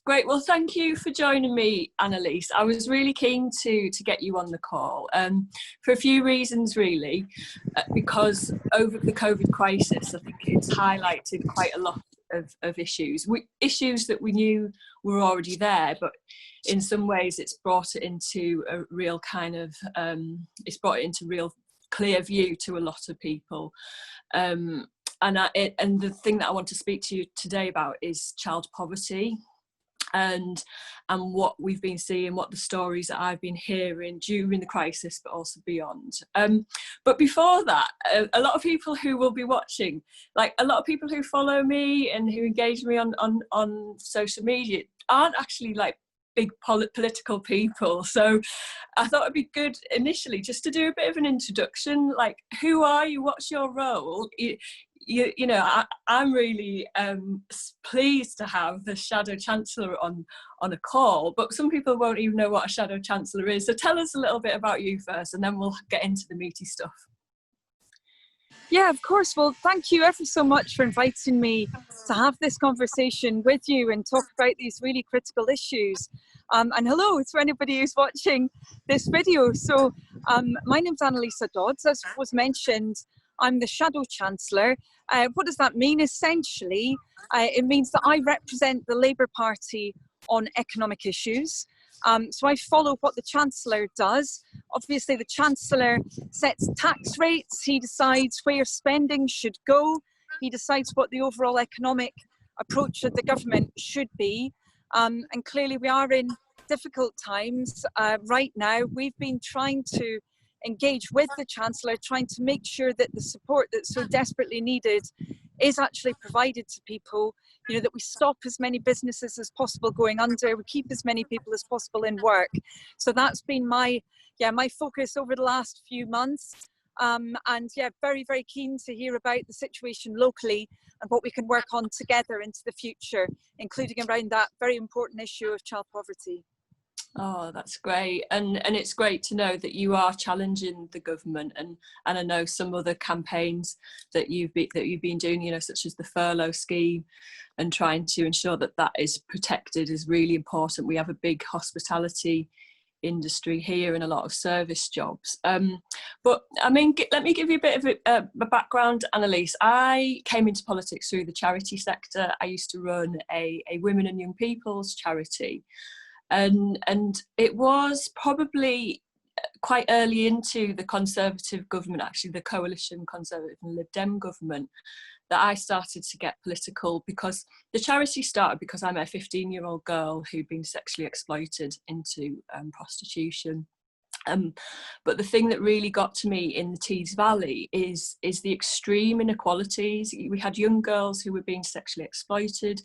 Great. Well, thank you for joining me, Anneliese. I was really keen to get you on the call for a few reasons, really, because over the COVID crisis, I think it's highlighted quite a lot of issues, issues that we knew were already there, but in some ways it's brought it into a real kind of, it's brought it into real clear view to a lot of people. And the thing that I want to speak to you today about is child poverty and what we've been seeing, what the stories that I've been hearing during the crisis, but also beyond. But before that, a lot of people who will be watching, like a lot of people who follow me and who engage me on social media, aren't actually like big political people. So I thought it'd be good initially just to do a bit of an introduction, like who are you, what's your role? You know, I'm really pleased to have the Shadow Chancellor on a call, but some people won't even know what a Shadow Chancellor is. So tell us a little bit about you first, and then we'll get into the meaty stuff. Yeah, of course. Well, thank you ever so much for inviting me to have this conversation with you and talk about these really critical issues. And hello to anybody who's watching this video. So my name's Anneliese Dodds, as was mentioned. I'm the Shadow Chancellor. What does that mean? Essentially, it means that I represent the Labour Party on economic issues. So I follow what the Chancellor does. Obviously, the Chancellor sets tax rates. He decides where spending should go. He decides what the overall economic approach of the government should be. And clearly, we are in difficult times right now. We've been trying to engage with the Chancellor, trying to make sure that the support that's so desperately needed is actually provided to people, you know, that we stop as many businesses as possible going under, we keep as many people as possible in work. So that's been my focus over the last few months. And yeah, very, very keen to hear about the situation locally and what we can work on together into the future, including around that very important issue of child poverty. Oh, that's great. And it's great to know that you are challenging the government, and I know some other campaigns that you've been doing, you know, such as the furlough scheme, and trying to ensure that that is protected is really important. We have a big hospitality industry here and a lot of service jobs. But I mean, let me give you a bit of a background, Anneliese. I came into politics through the charity sector. I used to run a women and young people's charity. And it was probably quite early into the Conservative government, actually the coalition Conservative and Lib Dem government, that I started to get political, because the charity started because I met a 15-year-old girl who'd been sexually exploited into prostitution. But the thing that really got to me in the Tees Valley is the extreme inequalities. We had young girls who were being sexually exploited,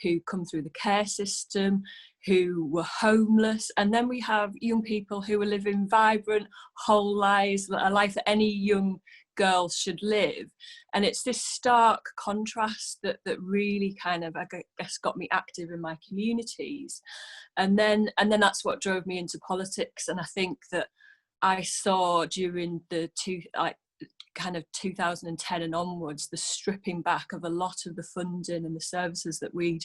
who come through the care system, who were homeless, and then we have young people who are living vibrant, whole lives, a life that any young girl should live. And it's this stark contrast that really kind of, I guess, got me active in my communities. And then that's what drove me into politics. And I think that I saw during the 2010 and onwards, the stripping back of a lot of the funding and the services that we'd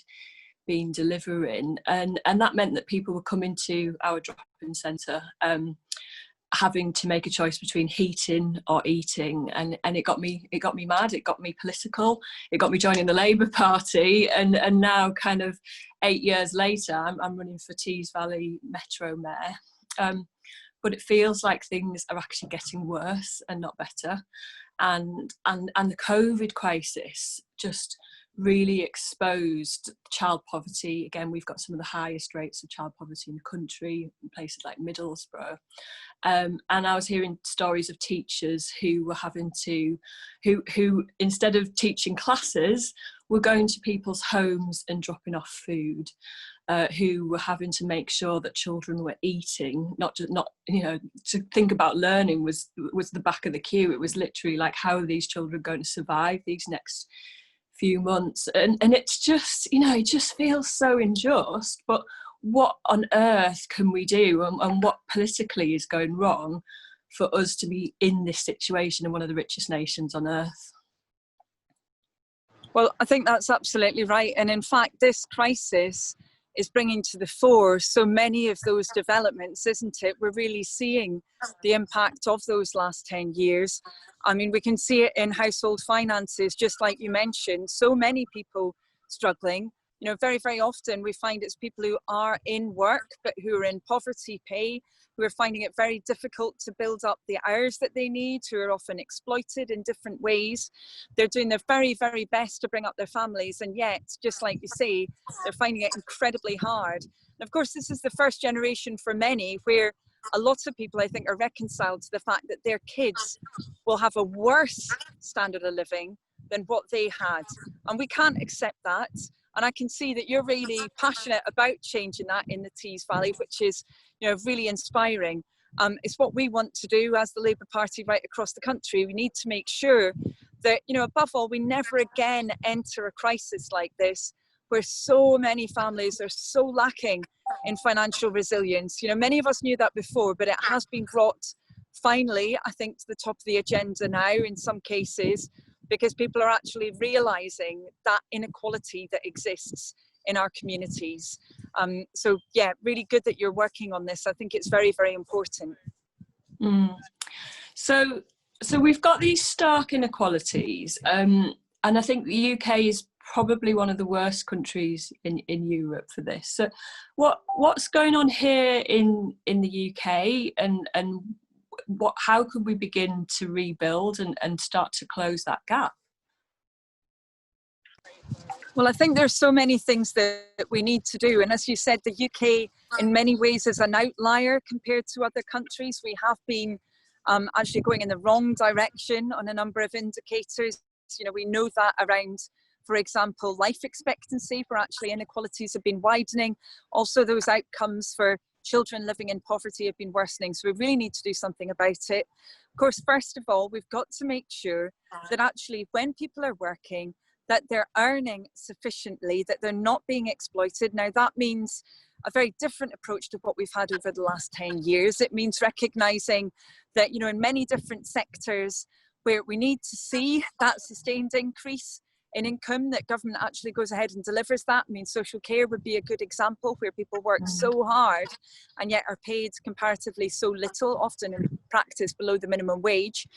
been delivering, and that meant that people were coming to our drop-in centre having to make a choice between heating or eating, and it got me mad, it got me political, it got me joining the Labour Party, and now kind of 8 years later I'm running for Tees Valley Metro Mayor. But it feels like things are actually getting worse and not better, and the COVID crisis just really exposed child poverty. Again, we've got some of the highest rates of child poverty in the country, in places like Middlesbrough. And I was hearing stories of teachers who were having to, who instead of teaching classes, were going to people's homes and dropping off food. Who were having to make sure that children were eating, not you know, to think about learning was the back of the queue. It was literally like, how are these children going to survive these next few months? And it's just, you know, it just feels so unjust. But what on earth can we do, and what politically is going wrong for us to be in this situation in one of the richest nations on earth? Well, I think that's absolutely right. And in fact, this crisis is bringing to the fore so many of those developments, isn't it? We're really seeing the impact of those last 10 years. I mean, we can see it in household finances, just like you mentioned, so many people struggling. You know, very, very often we find it's people who are in work, but who are in poverty pay, who are finding it very difficult to build up the hours that they need, who are often exploited in different ways. They're doing their very, very best to bring up their families. And yet, just like you say, they're finding it incredibly hard. And of course, this is the first generation for many where a lot of people, I think, are reconciled to the fact that their kids will have a worse standard of living than what they had. And we can't accept that. And I can see that you're really passionate about changing that in the Tees Valley, which is, you know, really inspiring. It's what we want to do as the Labour Party right across the country. We need to make sure that, you know, above all, we never again enter a crisis like this, where so many families are so lacking in financial resilience. You know, many of us knew that before, but it has been brought finally, I think, to the top of the agenda now in some cases, because people are actually realising that inequality that exists in our communities. So yeah, really good that you're working on this. I think it's very, very important. Mm. So we've got these stark inequalities, and I think the UK is probably one of the worst countries in Europe for this. So what's going on here in the UK, and how could we begin to rebuild and start to close that gap? Well, I think there's so many things that we need to do. And as you said, the UK in many ways is an outlier compared to other countries. We have been actually going in the wrong direction on a number of indicators. You know, we know that around, for example, life expectancy, where actually inequalities have been widening. Also, those outcomes for children living in poverty have been worsening. So we really need to do something about it. Of course, first of all, we've got to make sure that actually when people are working, that they're earning sufficiently, that they're not being exploited. Now, that means a very different approach to what we've had over the last 10 years. It means recognising that, you know, in many different sectors where we need to see that sustained increase in income, that government actually goes ahead and delivers that. I mean, social care would be a good example, where people work so hard and yet are paid comparatively so little, often in practice below the minimum wage,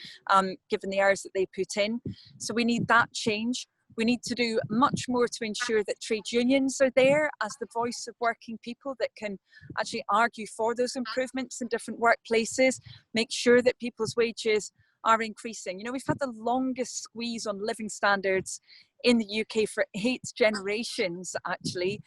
given the hours that they put in. So we need that change. We need to do much more to ensure that trade unions are there as the voice of working people that can actually argue for those improvements in different workplaces, make sure that people's wages are increasing. You know, we've had the longest squeeze on living standards in the UK for 8 generations, actually,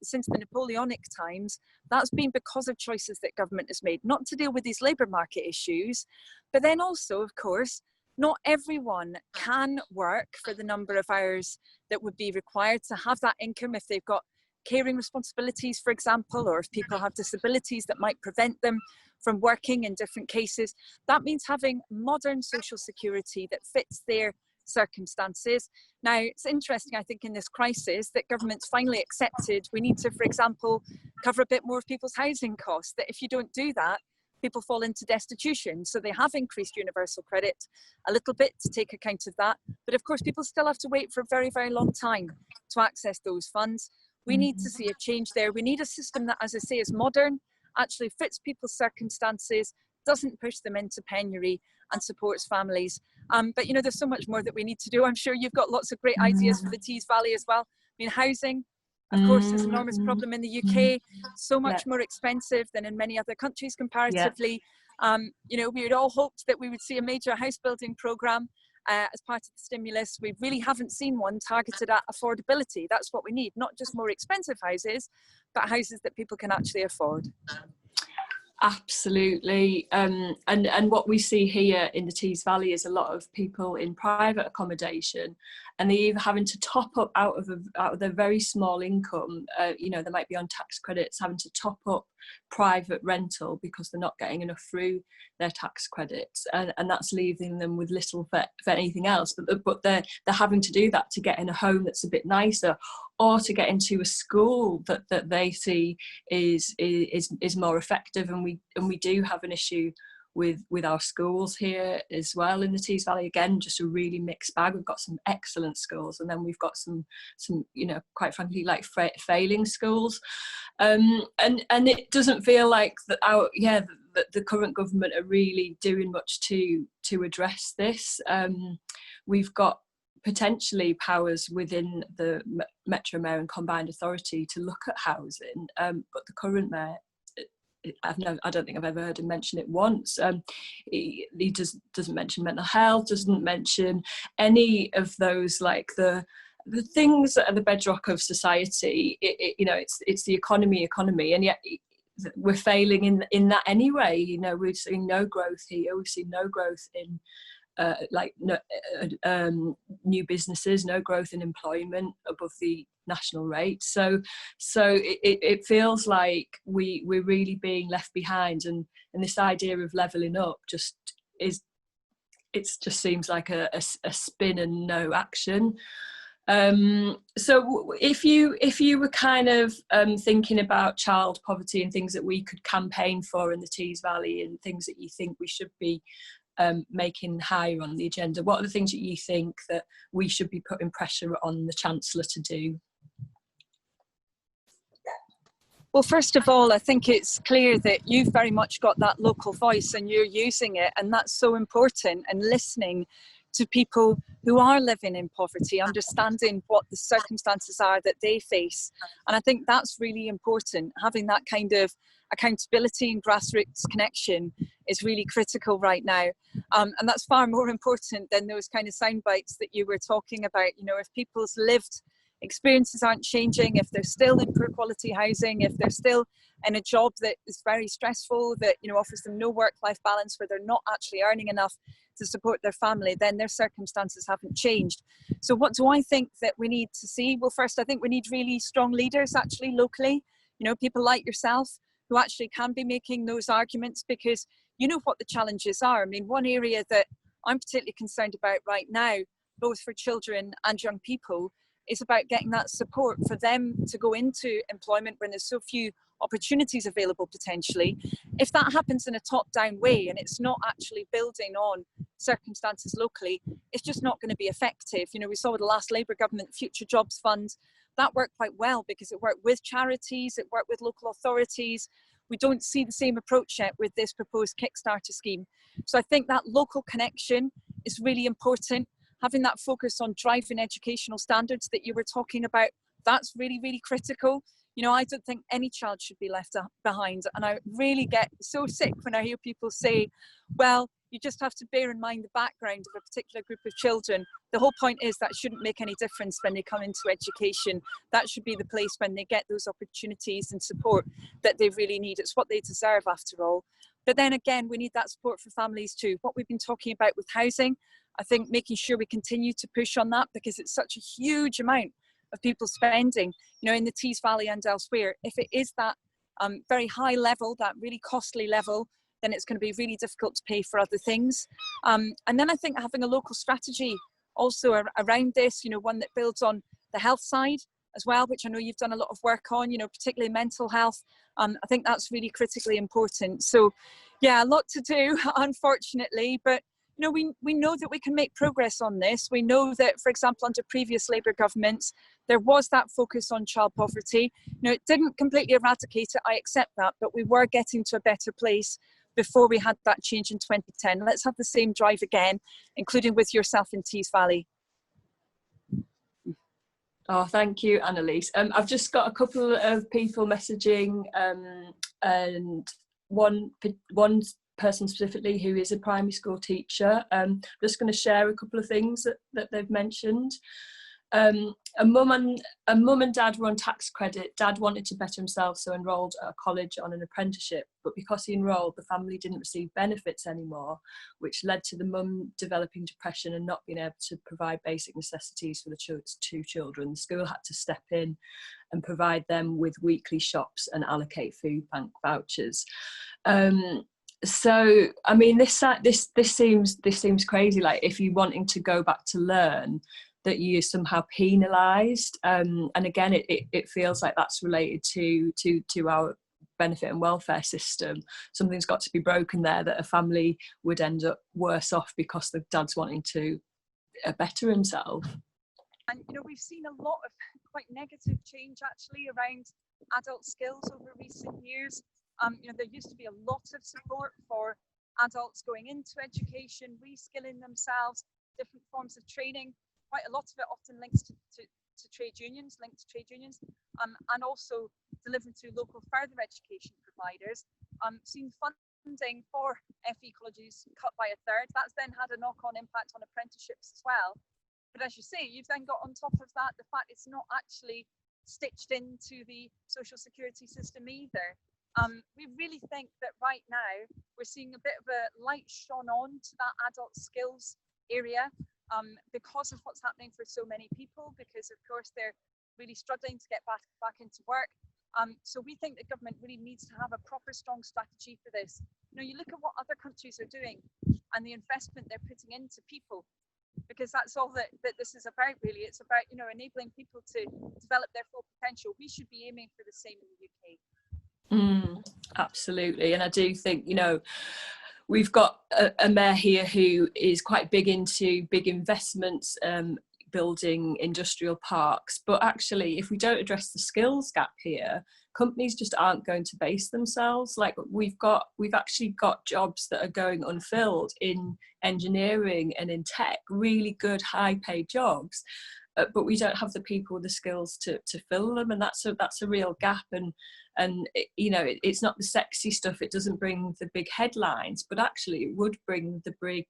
since the Napoleonic times. That's been because of choices that government has made, not to deal with these labour market issues, but then also, of course, not everyone can work for the number of hours that would be required to have that income if they've got caring responsibilities, for example, or if people have disabilities that might prevent them from working in different cases. That means having modern social security that fits their circumstances. Now, it's interesting, I think, in this crisis that government's finally accepted we need to, for example, cover a bit more of people's housing costs, that if you don't do that, people fall into destitution. So they have increased universal credit a little bit to take account of that. But of course, people still have to wait for a very, very long time to access those funds. We need to see a change there. We need a system that, as I say, is modern, actually fits people's circumstances, doesn't push them into penury, and supports families. But, you know, there's so much more that we need to do. I'm sure you've got lots of great ideas for the Tees Valley as well. I mean, housing, of course, is an enormous problem in the UK, so much more expensive than in many other countries comparatively. You know, we had all hoped that we would see a major house building programme as part of the stimulus. We really haven't seen one targeted at affordability. That's what we need, not just more expensive houses, but houses that people can actually afford. Absolutely, and what we see here in the Tees Valley is a lot of people in private accommodation, and they're either having to top up out of their very small income. You know, they might be on tax credits, having to top up private rental because they're not getting enough through their tax credits, and that's leaving them with little for anything else. But they're having to do that to get in a home that's a bit nicer, or to get into a school that they see is more effective. And we do have an issue with our schools here as well in the Tees Valley. Again, just a really mixed bag. We've got some excellent schools, and then we've got some you know, quite frankly, like failing schools, and it doesn't feel like that the current government are really doing much to address this. We've got potentially powers within the Metro Mayor and Combined Authority to look at housing, but the current mayor, I don't think I've ever heard him mention it once. He doesn't mention mental health, doesn't mention any of those, like the things that are the bedrock of society. You know, it's the economy, and yet we're failing in that anyway. You know, we've seen no growth here. We've seen no growth in new businesses, no growth in employment above the national rate. So it feels like we're really being left behind, and this idea of levelling up just seems like a spin and no action. So if you were kind of thinking about child poverty and things that we could campaign for in the Tees Valley, and things that you think we should be making higher on the agenda, what are the things that you think that we should be putting pressure on the Chancellor to do? Well, first of all, I think it's clear that you've very much got that local voice and you're using it, and that's so important, and listening to people who are living in poverty, understanding what the circumstances are that they face. And I think that's really important. Having that kind of accountability and grassroots connection is really critical right now. And that's far more important than those kind of sound bites that you were talking about. You know, if people's lived experiences aren't changing, if they're still in poor quality housing, if they're still in a job that is very stressful, that, you know, offers them no work-life balance, where they're not actually earning enough to support their family, then their circumstances haven't changed. So what do I think that we need to see? Well, first, I think we need really strong leaders actually locally, you know, people like yourself who actually can be making those arguments, because you know what the challenges are. I mean, one area that I'm particularly concerned about right now, both for children and young people, is about getting that support for them to go into employment when there's so few opportunities available potentially. If that happens in a top-down way and it's not actually building on circumstances locally, it's just not going to be effective. You know, we saw with the last Labour government Future Jobs Fund, that worked quite well because it worked with charities, it worked with local authorities. We don't see the same approach yet with this proposed Kickstarter scheme. So I think that local connection is really important. Having that focus on driving educational standards that you were talking about, that's really, really critical. You know, I don't think any child should be left behind. And I really get so sick when I hear people say, well, you just have to bear in mind the background of a particular group of children. The whole point is that shouldn't make any difference when they come into education. That should be the place when they get those opportunities and support that they really need. It's what they deserve after all. But then again, we need that support for families too. What we've been talking about with housing, I think making sure we continue to push on that, because it's such a huge amount of people spending, you know, in the Tees Valley and elsewhere. If it is that very high level, that really costly level, then it's going to be really difficult to pay for other things. And then I think having a local strategy also around this, you know, one that builds on the health side as well, which I know you've done a lot of work on, you know, particularly mental health. I think that's really critically important. So yeah, a lot to do, unfortunately, but you know, we know that we can make progress on this. We know that, for example, under previous Labour governments, there was that focus on child poverty. You know, it didn't completely eradicate it, I accept that, but we were getting to a better place before we had that change in 2010. Let's have the same drive again, including with yourself in Tees Valley. Oh, thank you, Anneliese. I've just got a couple of people messaging, and one person specifically who is a primary school teacher. I'm just going to share a couple of things that they've mentioned. A mum and dad were on tax credit. Dad wanted to better himself, so enrolled at a college on an apprenticeship, but because he enrolled, the family didn't receive benefits anymore, which led to the mum developing depression and not being able to provide basic necessities for the two children. The school had to step in and provide them with weekly shops and allocate food bank vouchers. So I mean, this seems crazy. Like, if you're wanting to go back to learn, that you're somehow penalised, and again, it feels like that's related to our benefit and welfare system. Something's got to be broken there, that a family would end up worse off because the dad's wanting to better himself. And we've seen a lot of quite negative change actually around adult skills over recent years. There used to be a lot of support for adults going into education, reskilling themselves, different forms of training. Quite a lot of it often links to trade unions, and also delivered through local further education providers. Seen funding for FE colleges cut by a third. That's then had a knock-on impact on apprenticeships as well. But as you say, you've then got on top of that the fact it's not actually stitched into the social security system either. We really think that right now we're seeing a bit of a light shone on to that adult skills area because of what's happening for so many people, because of course they're really struggling to get back into work. So we think the government really needs to have a proper strong strategy for this. You look at what other countries are doing and the investment they're putting into people, because that's all that this is about really. It's about enabling people to develop their full potential. We should be aiming for the same in the UK. Absolutely. And I do think we've got a mayor here who is quite big into big investments, building industrial parks, but actually if we don't address the skills gap here, companies just aren't going to base themselves. Like we've actually got jobs that are going unfilled in engineering and in tech, really good high paid jobs, but we don't have the people with the skills to fill them, and that's a real gap. And it's not the sexy stuff, it doesn't bring the big headlines, but actually it would bring the big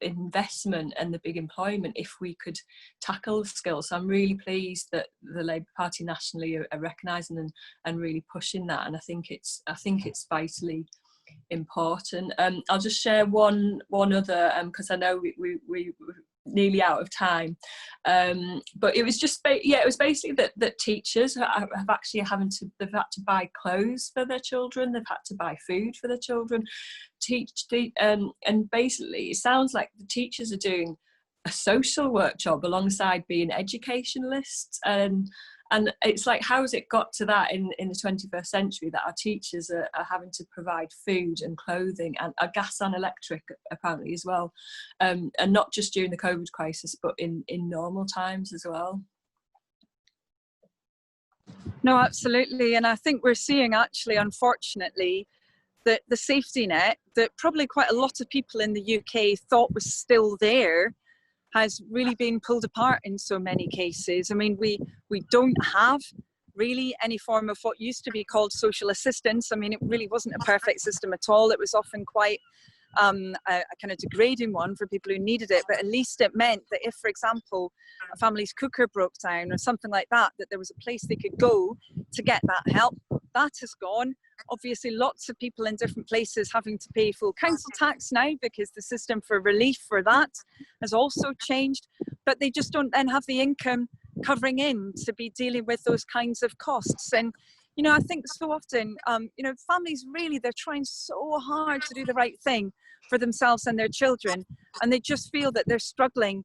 investment and the big employment if we could tackle the skills. So I'm really pleased that the Labour Party nationally are recognising and really pushing that, and I think it's vitally important. I'll just share one other because I know we nearly out of time, but it was just it was basically that teachers have actually they've had to buy clothes for their children, they've had to buy food for their children, and basically it sounds like the teachers are doing a social work job alongside being educationalists, and it's like, how has it got to that in the 21st century that our teachers are having to provide food and clothing and gas and electric apparently as well, and not just during the COVID crisis but in normal times as well. No, absolutely. And I think we're seeing actually, unfortunately, that the safety net that probably quite a lot of people in the UK thought was still there has really been pulled apart in so many cases. I mean, we don't have really any form of what used to be called social assistance. I mean, it really wasn't a perfect system at all. It was often quite a kind of degrading one for people who needed it, but at least it meant that if, for example, a family's cooker broke down or something like that, that there was a place they could go to get that help. That has gone. Obviously, lots of people in different places having to pay full council tax now because the system for relief for that has also changed, but they just don't then have the income covering in to be dealing with those kinds of costs. And I think so often, families really, they're trying so hard to do the right thing for themselves and their children, and they just feel that they're struggling,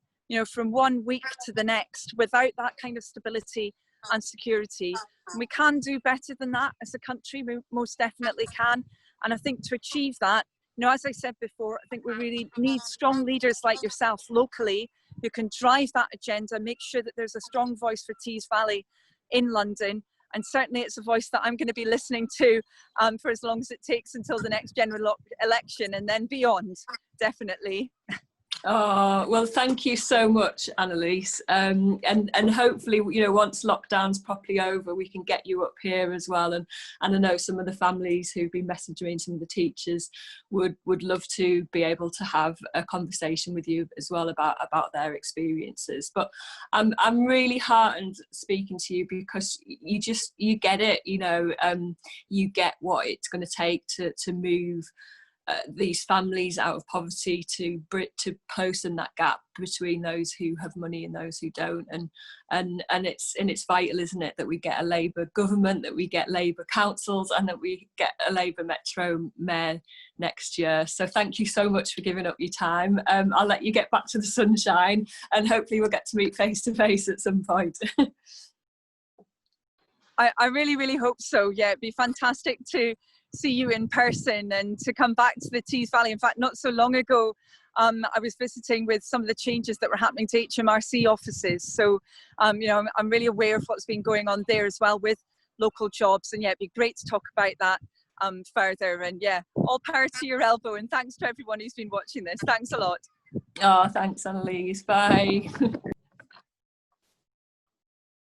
from one week to the next without that kind of stability and security. And we can do better than that as a country, we most definitely can. And I think to achieve that, as I said before, I think we really need strong leaders like yourself locally who can drive that agenda, make sure that there's a strong voice for Tees Valley in London. And certainly it's a voice that I'm going to be listening to for as long as it takes until the next general election and then beyond, definitely. Oh, well, thank you so much, Anneliese. And hopefully, once lockdown's properly over, we can get you up here as well. And I know some of the families who've been messaging me and some of the teachers would love to be able to have a conversation with you as well about their experiences. But I'm really heartened speaking to you because you get it, you get what it's going to take to move these families out of poverty, to closing that gap between those who have money and those who don't, and it's vital, isn't it, that we get a Labour government, that we get Labour councils, and that we get a Labour Metro mayor next year. So thank you so much for giving up your time. I'll let you get back to the sunshine, and hopefully we'll get to meet face to face at some point. I really, really hope so. Yeah, it'd be fantastic to see you in person and to come back to the Tees Valley. In fact, not so long ago, I was visiting with some of the changes that were happening to HMRC offices. So, you know, I'm really aware of what's been going on there as well with local jobs. And yeah, it'd be great to talk about that further. And yeah, all power to your elbow. And thanks to everyone who's been watching this. Thanks a lot. Oh, thanks, Anneliese. Bye.